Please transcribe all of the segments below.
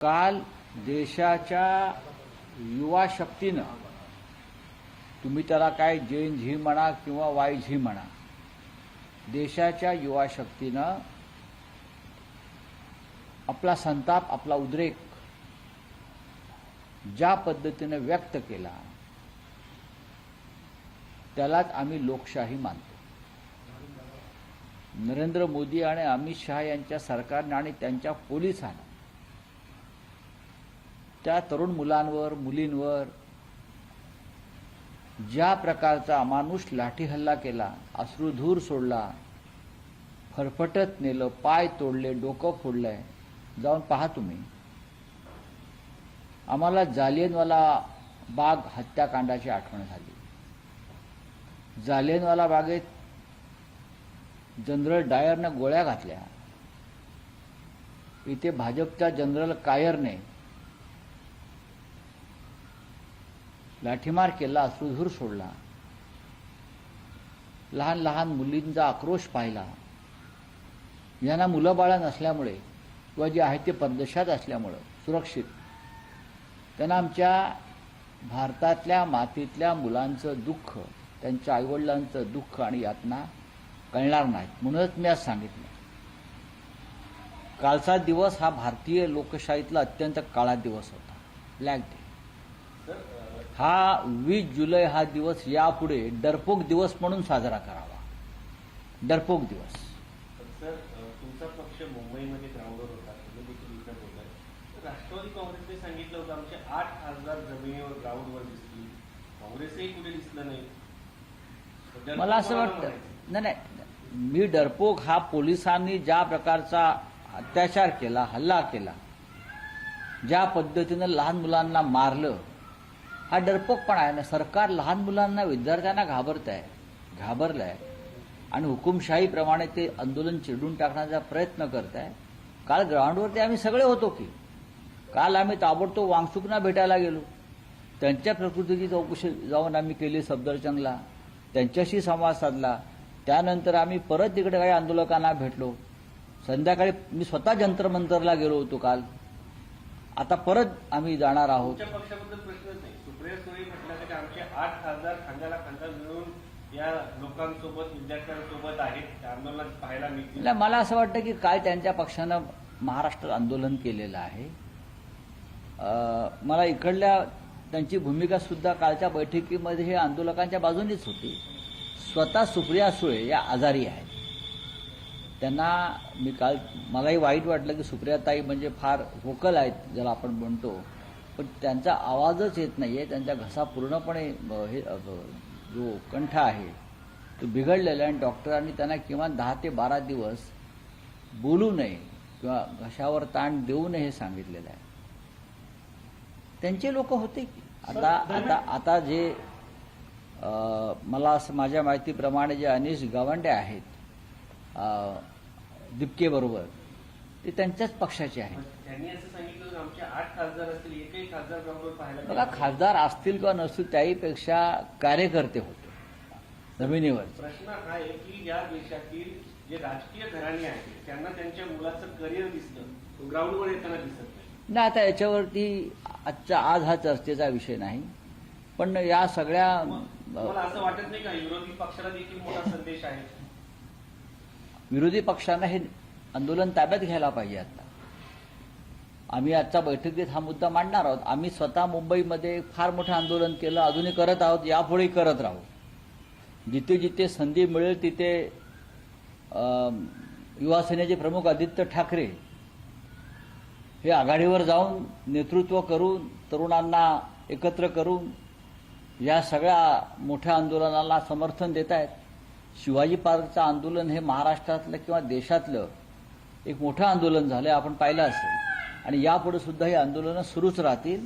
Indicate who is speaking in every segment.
Speaker 1: काल देशाच्या युवा शक्तीनं, तुम्ही त्याला काय जेन झी म्हणा किंवा वाय झी म्हणा, देशाच्या युवा शक्तीनं आपला संताप, आपला उद्रेक ज्या पद्धतीने व्यक्त केला त्यालाच आम्ही लोकशाही मानतो. नरेंद्र मोदी आणि अमित शहा यांच्या सरकारने आणि त्यांच्या पोलिसांनी त्या तरुण मुलांवर, मुलींवर ज्या प्रकारचा अमानुष लाठी हल्ला केला, अश्रुधूर सोडला, फरफटत नेलं, पाय तोडले, डोकं फोडलंय, जाऊन पहा तुम्ही. आम्हाला जालियनवाला बाग हत्याकांडाची आठवण झाली. जालियनवाला बागेत जनरल डायरनं गोळ्या घातल्या. इथे भाजपच्या जनरल कायरने लाठीमार केला, अश्रुधूर सोडला. लहान लहान मुलींचा आक्रोश पाहिला. यांना मुलं बाळा नसल्यामुळे किंवा जे आहे ते परदेशात असल्यामुळं सुरक्षित, त्यांना आमच्या भारतातल्या मातीतल्या मुलांचं दुःख, त्यांच्या आईवडिलांचं दुःख आणि यातना कळणार नाहीत. म्हणूनच मी आज सांगितलं, कालचा दिवस हा भारतीय लोकशाहीतला अत्यंत काळा दिवस होता, ब्लॅक डे. हा 20 जुलै हा दिवस यापुढे डरपोक दिवस म्हणून साजरा करावा. डरपोक दिवस.
Speaker 2: सर, तुमचा पक्ष मुंबईमध्ये ग्राउंडवर होता, तुम्ही देखील इतर होता. राष्ट्रवादी काँग्रेसने सांगितलं होतं आमचे 8 खासदार जमिनीवर ग्राउंडवर दिसतील. काँग्रेसही कुठे दिसलं नाही.
Speaker 1: मला असं वाटतं, नाही, मी डरपोक हा पोलिसांनी ज्या प्रकारचा अत्याचार केला, हल्ला केला, ज्या पद्धतीनं लहान मुलांना मारलं, हा डरपोकपणा आहे ना. सरकार लहान मुलांना, विद्यार्थ्यांना घाबरलंय आणि हुकुमशाहीप्रमाणे ते आंदोलन चिरडून टाकण्याचा प्रयत्न करत आहे. काल ग्राउंडवरती आम्ही सगळे होतो की. काल आम्ही ताबडतोब वांगचुकना भेटायला गेलो. त्यांच्या प्रकृतीची चौकशी जाऊन आम्ही केली सफदरजंगला, त्यांच्याशी संवाद साधला. त्यानंतर आम्ही परत तिकडे काही आंदोलकांना भेटलो. संध्याकाळी मी स्वतः जंतर मंतरला गेलो होतो काल. आता परत आम्ही जाणार आहोत.
Speaker 2: तुमच्या पक्षाबद्दल प्रश्नच नाही. सुप्रिया सुळे म्हटलं की आमचे 8 खासदार खांद्याला खांदा मिळून या लोकांसोबत, विद्यार्थ्यांसोबत आहेत, त्या आंदोलनात पाहायला मिळतील.
Speaker 1: नाही, मला असं वाटतं की काल त्यांच्या पक्षानं महाराष्ट्रात आंदोलन केलेलं आहे. मला इकडल्या त्यांची भूमिका सुद्धा कालच्या बैठकीमध्ये हे आंदोलकांच्या बाजूनेच होती. स्वतः सुप्रिया सुळे या आजारी आहेत. त्यांना मी काल, मलाही वाईट वाटलं की सुप्रियाताई म्हणजे फार व्होकल आहेत ज्याला आपण म्हणतो, पण त्यांचा आवाजच येत नाहीये. त्यांचा घसा पूर्णपणे हे जो कंठ आहे तो बिघडलेला आहे आणि डॉक्टरांनी त्यांना किमान 10 ते 12 दिवस बोलू नये किंवा घशावर ताण देऊ नये हे सांगितलेलं आहे. त्यांचे लोक होते की आता जे मला असं माझ्या माहितीप्रमाणे जे अनिश गावंडे आहेत दिपके बरोबर, ते त्यांच्याच पक्षाचे आहेत.
Speaker 2: त्यांनी असं सांगितलं आमचे 8 खासदार असतील, एकही खासदार ग्राउंडवर पाहायला.
Speaker 1: बघा, खासदार असतील किंवा नसतील, त्याहीपेक्षा कार्यकर्ते होते जमिनीवर.
Speaker 2: प्रश्न हा आहे की या देशातील जे राजकीय घराणे आहेत त्यांना त्यांच्या मुलाचं करिअर दिसतं, ग्राउंडवर येताना दिसत नाही.
Speaker 1: नाही, आता याच्यावरती आज हा चर्चेचा विषय नाही. पण या सगळ्या,
Speaker 2: मला असं वाटत नाही का विरोधी पक्षाला देखील मोठा संदेश आहे?
Speaker 1: विरोधी पक्षांना हे आंदोलन ताब्यात घ्यायला पाहिजे. आता आम्ही आजच्या बैठकीत हा मुद्दा मांडणार आहोत. आम्ही स्वतः मुंबईमध्ये फार मोठं आंदोलन केलं, अजूनही करत आहोत, यापुढेही करत राहू. जिथे जिथे संधी मिळेल तिथे युवा सेनेचे प्रमुख आदित्य ठाकरे हे आघाडीवर जाऊन नेतृत्व करून, तरुणांना एकत्र करून या सगळ्या मोठ्या आंदोलनाला समर्थन देत आहेत. शिवाजी पार्कचं आंदोलन हे महाराष्ट्रातलं किंवा देशातलं एक मोठं आंदोलन झालं, आपण पाहिलं असेल. आणि यापुढे सुद्धा ही आंदोलनं सुरूच राहतील.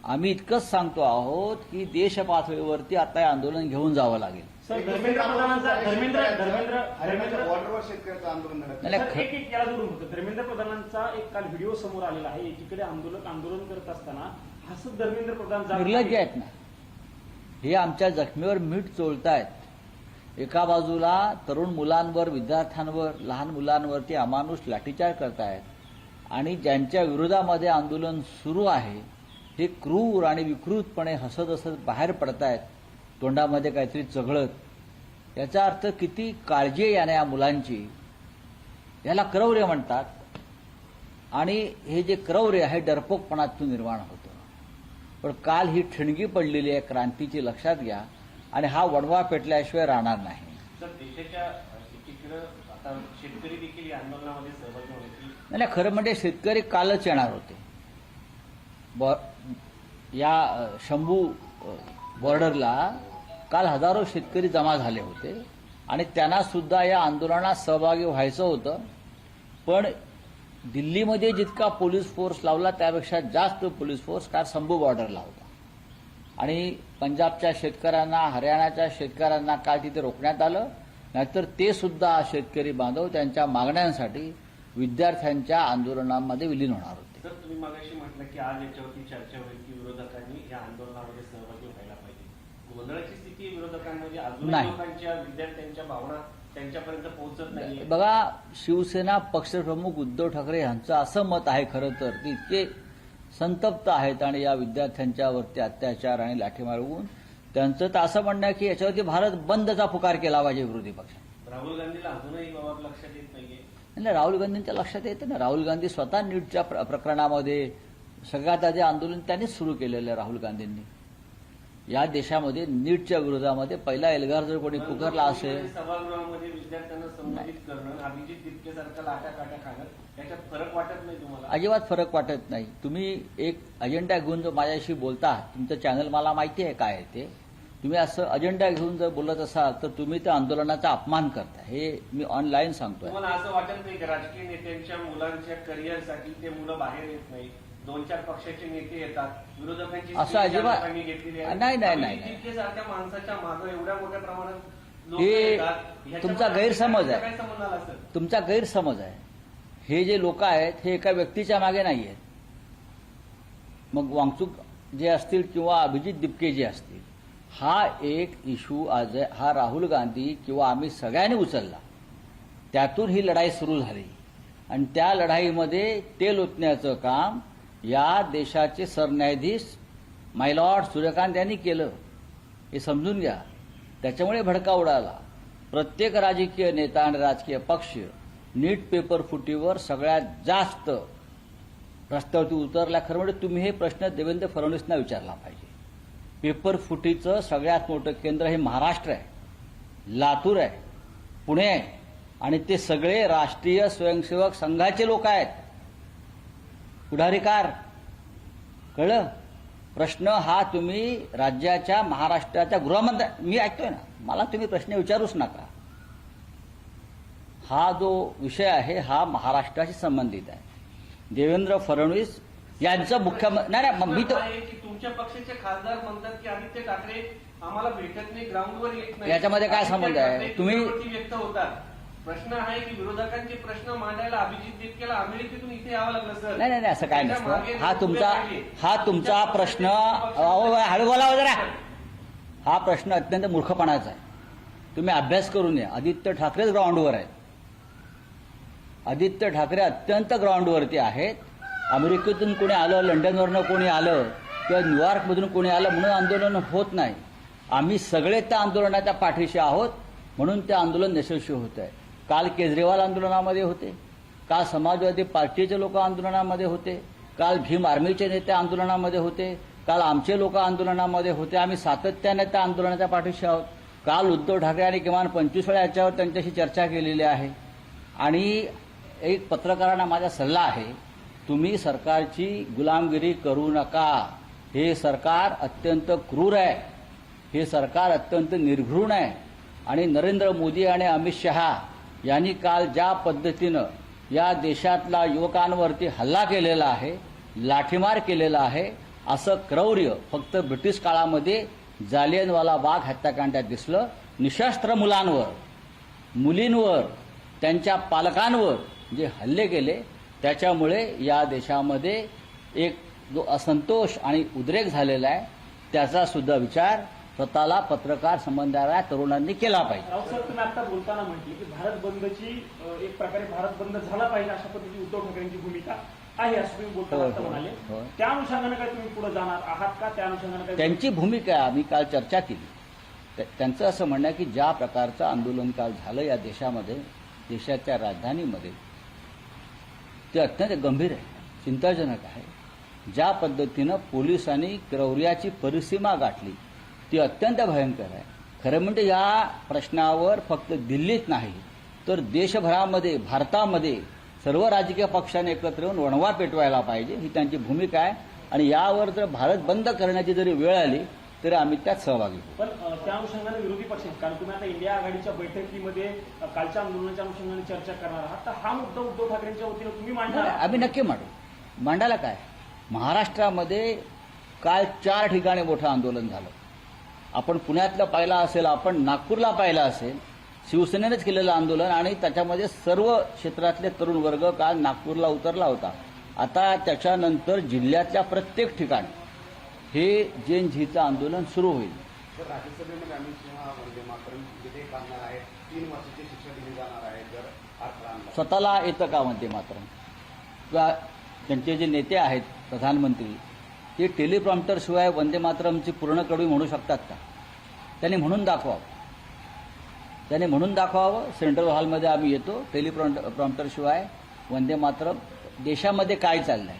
Speaker 1: आम्ही इतकंच सांगतो आहोत की देश पातळीवरती आता हे आंदोलन घेऊन जावं लागेल.
Speaker 3: धर्मेंद्र प्रधानांचा एक काल व्हिडिओ समोर आलेला आहे. एकीकडे आंदोलक आंदोलन करत असताना हसत धर्मेंद्र प्रधान
Speaker 1: निर्लज्ज आहेत ना. हे आमच्या जखमीवर मीठ चोळतायत. एका बाजूला तरुण मुलांवर, विद्यार्थ्यांवर, लहान मुलांवरती अमानुष लाठीचार्ज करतायत आणि ज्यांच्या विरोधामध्ये आंदोलन सुरू आहे हे क्रूर आणि विकृतपणे हसत हसत बाहेर पडतायत, तोंडामध्ये काहीतरी चघळत, याचा अर्थ किती काळजी आहे या मुलांची. याला क्रौर्य म्हणतात. आणि हे जे क्रौर्य आहे डरपोकपणातून निर्माण होतं. पण काल ही ठिणगी पडलेली आहे क्रांतीची, लक्षात घ्या. आणि हा वणवा पेटल्याशिवाय राहणार नाही.
Speaker 2: तर देशाच्या एकीकडे आता शेतकरी देखील या आंदोलनामध्ये सहभागी होण्याची
Speaker 1: नाही, खरं म्हणजे शेतकरी कालच येणार होते. या शंभू बॉर्डरला काल हजारो शेतकरी जमा झाले होते आणि त्यांना सुद्धा या आंदोलनात सहभागी व्हायचं होतं. पण दिल्लीमध्ये जितका पोलीस फोर्स लावला त्यापेक्षा जास्त पोलीस फोर्स काल शंभू बॉर्डरला होता. आणि पंजाबच्या शेतकऱ्यांना, हरियाणाच्या शेतकऱ्यांना काल तिथे रोखण्यात आलं. नाहीतर ते सुद्धा शेतकरी बांधव त्यांच्या मागण्यांसाठी विद्यार्थ्यांच्या आंदोलनामध्ये विलीन होणार होते.
Speaker 2: तर तुम्ही मागाशी म्हटलं की आज याच्यावरती चर्चा होईल की विरोधकांनी या आंदोलनामध्ये सहभागी व्हायला पाहिजे. गोंधळाची स्थिती विरोधकांमध्ये अजून
Speaker 1: नाही.
Speaker 2: लोकांच्या, विद्यार्थ्यांच्या भावना त्यांच्यापर्यंत पोहोचत नाही.
Speaker 1: बघा, शिवसेना पक्षप्रमुख उद्धव ठाकरे यांचं असं मत आहे खरं तर की इतके संतप्त आहेत आणि या विद्यार्थ्यांच्यावरती अत्याचार आणि लाठीमार होऊन त्यांचं तर असं म्हणणं आहे की याच्यावरती भारत बंदचा पुकार केला पाहिजे विरोधी पक्षाने.
Speaker 2: राहुल गांधीला अजूनही बाबा लक्षात येत नाहीये.
Speaker 1: नाही, राहुल गांधींच्या लक्षात येतं ना. राहुल गांधी स्वतः नीटच्या प्रकरणामध्ये सगळ्यात आधी आंदोलन त्यांनीच सुरू केलेलं आहे. राहुल गांधींनी या देशामध्ये नीटच्या विरोधामध्ये पहिला एल्गार जर कोणी पुकारला असेल.
Speaker 2: सभागृहामध्ये विद्यार्थ्यांना संबोधित करणं, अभिजित तितकेसारखा लाटा काटा खाणं, याच्यात फरक वाटत नाही तुम्हाला?
Speaker 1: अजिबात फरक वाटत नाही. तुम्ही एक अजेंडा घेऊन जर माझ्याशी बोलता, तुमचं चॅनल मला माहिती आहे काय आहे ते, तुम्ही असं अजेंडा घेऊन जर बोलत असाल तर तुम्ही त्या आंदोलनाचा अपमान करता. हे मी ऑनलाईन सांगतोय.
Speaker 2: तुम्हाला असं वाटत नाही की राजकीय नेत्यांच्या मुलांच्या करिअरसाठी ते मुलं बाहेर येत नाही? 2-4 पक्षाचे नेते येतात, विरोधकांची
Speaker 1: असं अजिबात
Speaker 2: घेतलेली आहे.
Speaker 1: नाही.
Speaker 2: सारख्या माणसाच्या मागे एवढ्या मोठ्या प्रमाणात लोक
Speaker 1: हे
Speaker 2: येतात.
Speaker 1: तुमचा गैरसमज आहे.
Speaker 2: काय संबंध आला सर?
Speaker 1: तुमचा गैरसमज आहे. हे जे लोक आहेत हे एका व्यक्तीच्या मागे नाही आहेत. मग वांगचूक जे असतील किंवा अभिजित दिपके जे असतील, हा एक इश्यू आज हा राहुल गांधी किंवा आम्ही सगळ्यांनी उचलला. त्यातून ही लढाई सुरू झाली आणि त्या लढाईमध्ये तेल ओतण्याचं काम या देशाचे सरन्यायाधीश मायलॉर्ड सूर्यकांत यांनी केलं. हे समजून घ्या. त्याच्यामुळे भडका उडाला. प्रत्येक राजकीय नेता आणि राजकीय पक्ष नीट पेपर फुटीवर सगळ्यात जास्त रस्त्यावरती उतरला. खरं म्हणजे तुम्ही हे प्रश्न देवेंद्र फडणवीसना विचारला पाहिजे. पेपर फुटीचं सगळ्यात मोठं केंद्र हे महाराष्ट्र आहे, लातूर आहे, पुणे आहे आणि ते सगळे राष्ट्रीय स्वयंसेवक संघाचे लोक आहेत, पुढारीकार. कळलं? प्रश्न हा तुम्ही राज्याच्या, महाराष्ट्राच्या गृहमंत्री, मी ऐकतोय ना, मला तुम्ही प्रश्न विचारूच नका. हा जो विषय आहे हा महाराष्ट्राशी संबंधित आहे. देवेंद्र फडणवीस यांचं मुख्यमंत्री नाही, मी तो
Speaker 2: तुमच्या पक्षाचे खासदार म्हणतात की आदित्य ठाकरे आम्हाला भेटत नाही, ग्राउंडवर येत नाही.
Speaker 1: याच्यामध्ये काय संबंध आहे? तुम्ही
Speaker 2: व्यक्त होतात. प्रश्न आहे की विरोधकांचे प्रश्न मांडायला अभिजित दिपकेला अमेरिकेतून इथे यावं लागलं सर.
Speaker 1: नाही, असं काय नसतं. हा तुमचा प्रश्न, हळू बोला जरा. हा प्रश्न अत्यंत मूर्खपणाचा आहे. तुम्ही अभ्यास करून या. आदित्य ठाकरेच ग्राउंडवर आहेत. आदित्य ठाकरे अत्यंत ग्राउंडवरती आहेत. अमेरिकेतून कोणी आलं, लंडनवरनं कोणी आलं किंवा न्यूयॉर्कमधून कोणी आलं म्हणून आंदोलन होत नाही. आम्ही सगळे त्या आंदोलनाच्या पाठीशी आहोत म्हणून ते आंदोलन यशस्वी होत आहे. काल केजरीवाल आंदोलनामध्ये होते, काल समाजवादी पार्टीचे लोक आंदोलनामध्ये होते, काल भीम आर्मीचे नेते आंदोलनामध्ये होते, काल आमचे लोक आंदोलनामध्ये होते. आम्ही सातत्याने त्या आंदोलनाच्या पाठीशी आहोत. काल उद्धव ठाकरे यांनी किमान 25 वेळा याच्यावर त्यांच्याशी चर्चा केलेली आहे. आणि एक पत्रकारांना माझा सल्ला आहे, तुम्ही सरकारची गुलामगिरी करू नका. हे सरकार अत्यंत क्रूर आहे. हे सरकार अत्यंत निर्घृण आहे. आणि नरेंद्र मोदी आणि अमित शहा यांनी काल ज्या पद्धतीनं या देशातल्या युवकांवरती हल्ला केलेला आहे, लाठीमार केलेला आहे, असं क्रौर्य फक्त ब्रिटिश काळामध्ये जालियनवाला बाग हत्याकांडात दिसलं. निशस्त्र मुलांवर, मुलींवर, त्यांच्या पालकांवर जे हल्ले केले त्याच्यामुळे या देशामध्ये एक जो असंतोष आणि उद्रेक झालेला आहे त्याचा सुद्धा विचार स्वतःला पत्रकार संबंधाच्या तरुणांनी केला पाहिजे.
Speaker 3: राऊत साहेब, तुम्ही आता बोलताना म्हटले की भारत बंदची एक प्रकारे भारत बंद झाला पाहिजे अशा पद्धतीची उद्धव ठाकरेंची भूमिका. आहे असं तुम्ही बोलताना आता
Speaker 1: हो,
Speaker 3: म्हणाले.
Speaker 1: हो.
Speaker 3: त्या अनुषंगाने काय तुम्ही पुढे जाणार आहात का? त्या अनुषंगाने काय
Speaker 1: त्यांची भूमिका आहे, आम्ही काल चर्चा केली. त्यांचं असं म्हणणं आहे की ज्या प्रकारचं आंदोलन काल झालं या देशामध्ये, देशाच्या राजधानीमध्ये, ते अत्यंत गंभीर आहे, चिंताजनक आहे. ज्या पद्धतीनं पोलिसांनी क्रौर्याची परिसीमा गाठली ती अत्यंत भयंकर आहे. खरं म्हणजे या प्रश्नावर फक्त दिल्लीत नाही तर देशभरामध्ये, भारतामध्ये सर्व राजकीय पक्षांनी एकत्र येऊन वणवा पेटवायला पाहिजे, ही त्यांची भूमिका आहे. आणि यावर जर भारत बंद करण्याची जरी वेळ आली तर आम्ही त्यात सहभागी होऊ.
Speaker 3: पण त्या अनुषंगाने विरोधी पक्ष कारण तुम्ही आता इंडिया आघाडीच्या बैठकीमध्ये कालच्या आंदोलनाच्या अनुषंगाने चर्चा करणार आहात, तर हा मुद्दा उद्धव ठाकरेंच्या वतीने तुम्ही मांडणार आहात?
Speaker 1: आम्ही नक्की मांडायला काय. महाराष्ट्रामध्ये काल 4 ठिकाणी मोठं आंदोलन झालं. आपण पुण्यातलं पाहिलं असेल, आपण नागपूरला पाहिलं असेल, शिवसेनेनेच केलेलं आंदोलन, आणि त्याच्यामध्ये सर्व क्षेत्रातले तरुण वर्ग काल नागपूरला उतरला होता. आता त्याच्यानंतर जिल्ह्यातल्या प्रत्येक ठिकाणी हे जेन झीचं आंदोलन सुरू होईल.
Speaker 4: तर राज्यसभेमध्ये अमित शहा वंदे मातरम विधेयक आणणार आहेत, 3 वर्षाची शिक्षा दिली जाणार आहे जर अडथळा आणला.
Speaker 1: स्वतःला येतं का म्हणते मात्र, किंवा त्यांचे जे नेते आहेत प्रधानमंत्री, ते टेलिप्रॉम्प्टरशिवाय वंदे मातरमची पूर्ण कडवी म्हणू शकतात का? त्यांनी म्हणून दाखवावं. सेंट्रल हॉलमध्ये आम्ही येतो, टेलिप्रॉम्प्टरशिवाय वंदे मातरम देशामध्ये काय चाललंय.